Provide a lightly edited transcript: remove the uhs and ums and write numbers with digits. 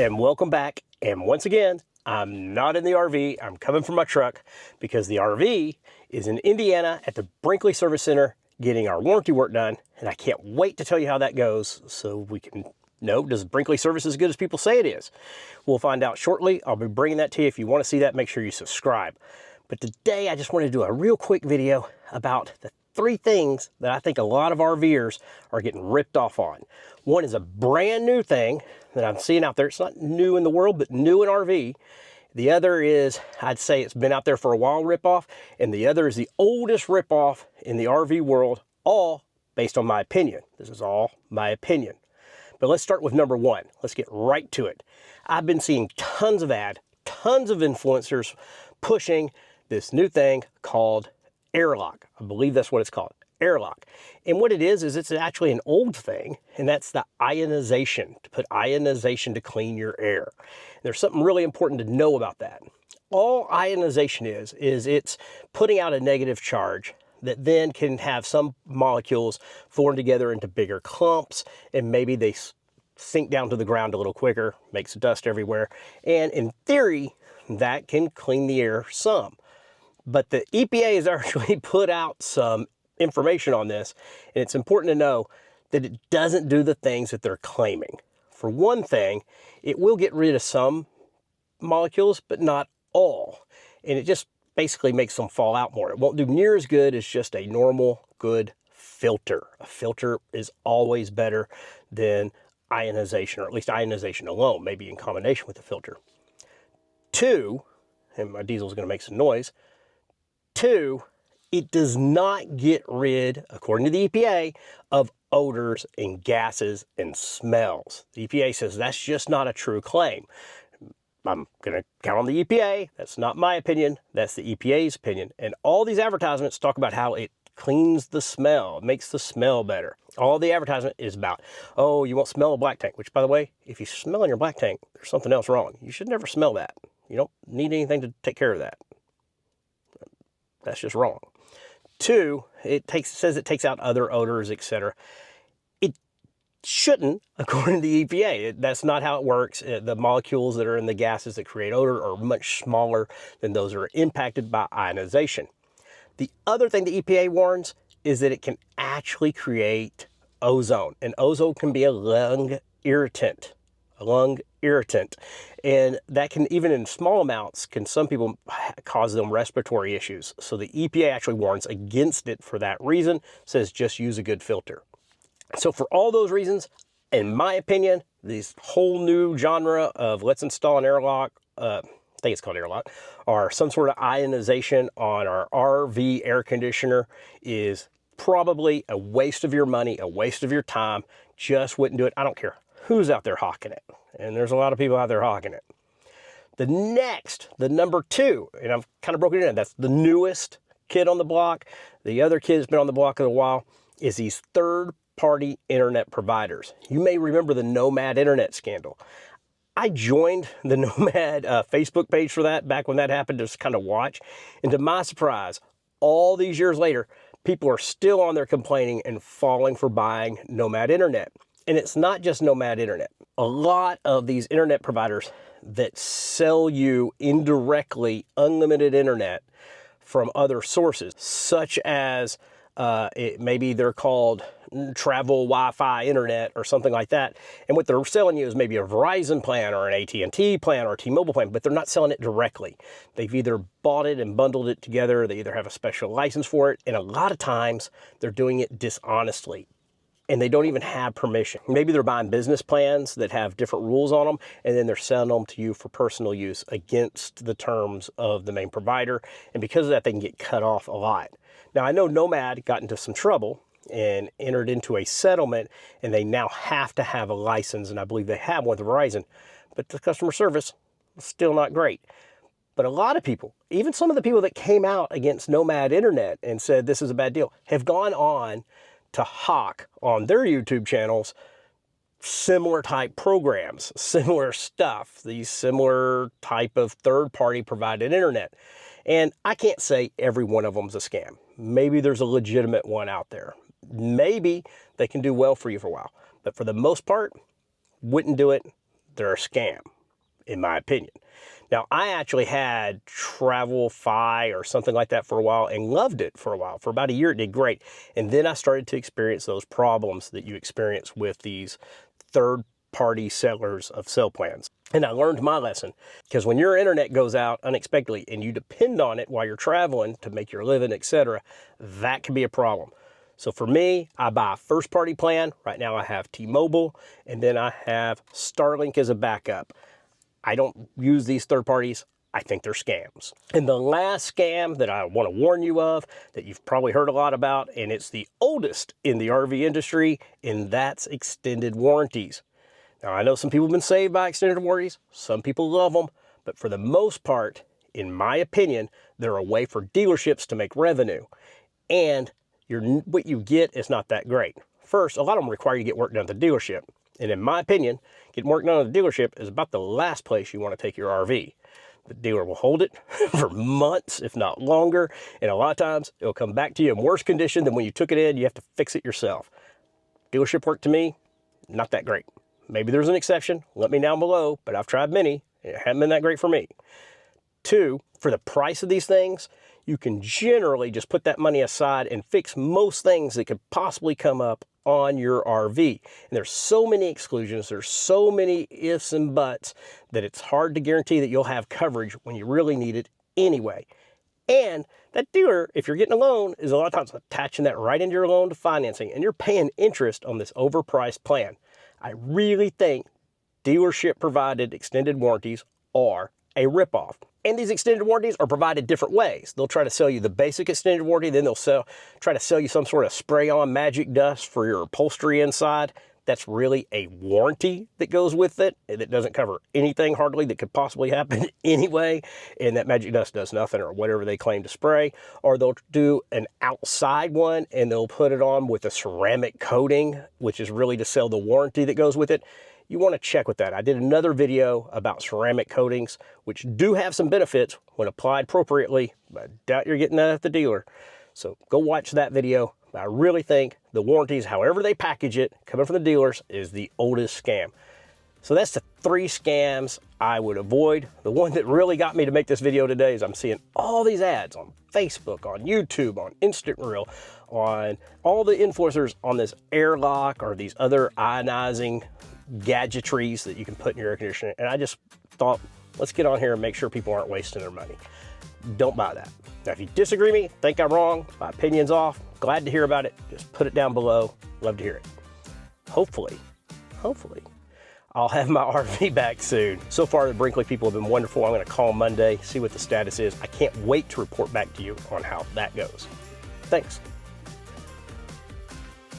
and welcome back. And once again, I'm not in the RV. I'm coming from my truck because the RV is in Indiana at the Brinkley Service Center getting our warranty work done. And I can't wait to tell you how that goes so we can know, does Brinkley service as good as people say it is? We'll find out shortly. I'll be bringing that to you. If you want to see that, make sure you subscribe. But today I just wanted to do a real quick video about the 3 things that I think a lot of RVers are getting ripped off on. One is a brand new thing that I'm seeing out there. It's not new in the world, but new in RV. The other is, I'd say it's been out there for a while, ripoff. And the other is the oldest ripoff in the RV world, all based on my opinion. This is all my opinion. But let's start with number 1. Let's get right to it. I've been seeing tons of influencers pushing this new thing called Airlock. I believe that's what it's called, Airlock. And what it is it's actually an old thing, and that's the ionization, to put ionization to clean your air. There's something really important to know about that. All ionization is it's putting out a negative charge that then can have some molecules form together into bigger clumps, and maybe they sink down to the ground a little quicker, makes dust everywhere. And in theory, that can clean the air some. But the EPA has actually put out some information on this, and it's important to know that it doesn't do the things that they're claiming. For one thing, it will get rid of some molecules, but not all. And it just basically makes them fall out more. It won't do near as good as just a normal, good filter. A filter is always better than ionization, or at least ionization alone, maybe in combination with a filter. 2, and my diesel's going to make some noise. 2, it does not get rid, according to the EPA, of odors and gases and smells. The EPA says that's just not a true claim. I'm going to count on the EPA. That's not my opinion. That's the EPA's opinion. And all these advertisements talk about how it cleans the smell, it makes the smell better. All the advertisement is about, oh, you won't smell a black tank, which, by the way, if you smell in your black tank, there's something else wrong. You should never smell that. You don't need anything to take care of that. That's just wrong. 2, it says it takes out other odors, etc. It shouldn't, according to the EPA. That's not how it works. The molecules that are in the gases that create odor are much smaller than those that are impacted by ionization. The other thing the EPA warns is that it can actually create ozone, and ozone can be a lung irritant. And that can, even in small amounts, can some people cause them respiratory issues. So the EPA actually warns against it for that reason, says just use a good filter. So for all those reasons, in my opinion, this whole new genre of let's install an airlock, I think it's called Airlock, or some sort of ionization on our RV air conditioner is probably a waste of your money, a waste of your time. Just wouldn't do it. I don't care who's out there hawking it. And there's a lot of people out there hawking it. The number 2, and I've kind of broken it in, that's the newest kid on the block. The other kid has been on the block for a while, is these third-party internet providers. You may remember the Nomad internet scandal. I joined the Nomad Facebook page for that back when that happened, just kind of watch. And to my surprise, all these years later, people are still on there complaining and falling for buying Nomad internet. And it's not just Nomad internet. A lot of these internet providers that sell you indirectly unlimited internet from other sources, such as maybe they're called travel Wi-Fi internet or something like that. And what they're selling you is maybe a Verizon plan or an AT&T plan or a T-Mobile plan, but they're not selling it directly. They've either bought it and bundled it together. They either have a special license for it. And a lot of times they're doing it dishonestly. And they don't even have permission. Maybe they're buying business plans that have different rules on them, and then they're selling them to you for personal use against the terms of the main provider. And because of that, they can get cut off a lot. Now, I know Nomad got into some trouble and entered into a settlement, and they now have to have a license, and I believe they have one with Verizon. But the customer service is still not great. But a lot of people, even some of the people that came out against Nomad Internet and said this is a bad deal, have gone on to hawk on their YouTube channels similar type programs, similar stuff, these similar type of third-party provided internet. And I can't say every one of them's a scam. Maybe there's a legitimate one out there. Maybe they can do well for you for a while. But for the most part, wouldn't do it. they're a scam, in my opinion. Now, I actually had Travel-Fi or something like that for a while and loved it for a while. For about a year, it did great. And then I started to experience those problems that you experience with these third-party sellers of cell plans. And I learned my lesson, because when your internet goes out unexpectedly and you depend on it while you're traveling to make your living, etc., that can be a problem. So for me, I buy a first-party plan. Right now I have T-Mobile, and then I have Starlink as a backup. I don't use these third parties. I think they're scams. And the last scam that I want to warn you of, that you've probably heard a lot about, and it's the oldest in the RV industry, and that's extended warranties. Now, I know some people have been saved by extended warranties. Some people love them. But for the most part, in my opinion, they're a way for dealerships to make revenue. And what you get is not that great. First, a lot of them require you to get work done at the dealership. And in my opinion, getting work done at the dealership is about the last place you want to take your RV. The dealer will hold it for months, if not longer. And a lot of times, it'll come back to you in worse condition than when you took it in. You have to fix it yourself. Dealership work, to me, not that great. Maybe there's an exception. Let me know down below. But I've tried many. It hasn't been that great for me. 2, for the price of these things, you can generally just put that money aside and fix most things that could possibly come up on your RV. And there's so many exclusions, there's so many ifs and buts that it's hard to guarantee that you'll have coverage when you really need it anyway. And that dealer, if you're getting a loan, is a lot of times attaching that right into your loan to financing, and you're paying interest on this overpriced plan. I really think dealership provided extended warranties are a ripoff. And these extended warranties are provided different ways. They'll try to sell you the basic extended warranty, then they'll try to sell you some sort of spray-on magic dust for your upholstery inside. That's really a warranty that goes with it, and it doesn't cover anything hardly that could possibly happen anyway, and that magic dust does nothing or whatever they claim to spray. Or they'll do an outside one, and they'll put it on with a ceramic coating, which is really to sell the warranty that goes with it. You want to check with that. I did another video about ceramic coatings, which do have some benefits when applied appropriately, but I doubt you're getting that at the dealer. So go watch that video. I really think the warranties, however they package it, coming from the dealers, is the oldest scam. So that's the 3 scams I would avoid. The one that really got me to make this video today is I'm seeing all these ads on Facebook, on YouTube, on Instant Reel, on all the influencers on this Airlock or these other ionizing gadgetries that you can put in your air conditioner. And I just thought, let's get on here and make sure people aren't wasting their money. Don't buy that. Now, if you disagree with me, think I'm wrong, my opinion's off, glad to hear about it, just put it down below. Love to hear it. Hopefully, I'll have my RV back soon. So far, the Brinkley people have been wonderful. I'm going to call Monday, see what the status is. I can't wait to report back to you on how that goes. Thanks.